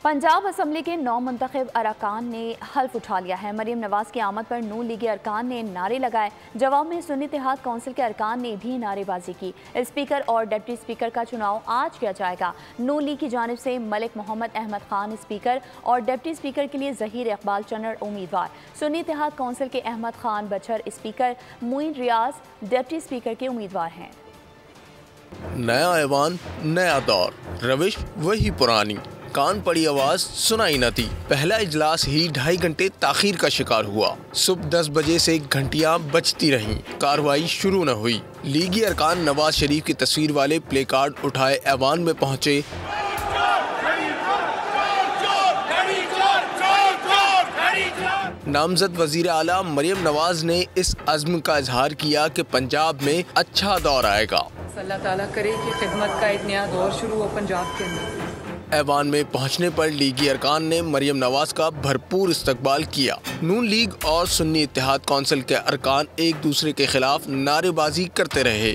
Punjab assembly के 9 मुंतखब अरकान ने हल्फ उठा लिया है। मरीम नवाज की आमद पर नून लीगी अरकान ने नारे लगाए। जवाब में सुन्नी इत्तेहाद कौंसिल के अरकान ने भी नारेबाजी की। स्पीकर और डिप्टी स्पीकर का चुनाव आज किया जाएगा। नून लीग की जानिब से मलिक मोहम्मद अहमद खान स्पीकर और डिप्टी स्पीकर के लिए जहीर इकबाल चन्नड़ उम्मीदवार। सुन्नी इत्तेहाद कौंसिल के अहमद खान बचर स्पीकर, मुइन रियाज डिप्टी स्पीकर के उम्मीदवार हैं। नया ऐवान, नया दौर, रविश वही पुरानी। कान पड़ी आवाज सुनाई न थी। पहला इजलास ही 2.5 घंटे ताखीर का शिकार हुआ। सुबह 10 बजे से घंटियां बजती रहीं, कार्रवाई शुरू न हुई। लीगी अरकान नवाज शरीफ की तस्वीर वाले प्ले कार्ड उठाए ऐवान में पहुंचे। नामजद वजीर आला मरियम नवाज ने इस अज़्म का इजहार किया कि पंजाब में अच्छा दौर आएगा। अल्लाह ताला करे कि खिदमत का एक नया दौर शुरू हो पंजाब के अंदर। ऐवान में पहुंचने पर लीगी अरकान ने मरियम नवाज का भरपूर इस्तकबाल किया। नून लीग और सुन्नी इत्तेहाद कौंसिल के अरकान एक दूसरे के खिलाफ नारेबाजी करते रहे।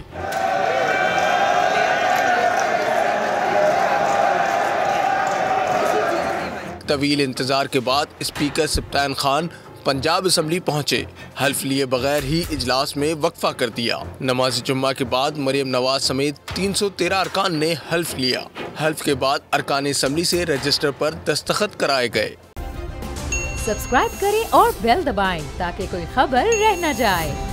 तवील इंतजार के बाद स्पीकर सिप्तान खान पंजाब असम्बली पहुंचे। हल्फ लिए बगैर ही इजलास में वक्फा कर दिया। नमाज जुम्मा के बाद मरियम नवाज समेत 313 अरकान ने हल्फ लिया। हल्फ के बाद अरकान असम्बली से रजिस्टर पर दस्तखत कराए गए। सब्सक्राइब करें और बेल दबाएं ताकि कोई खबर रह न जाए।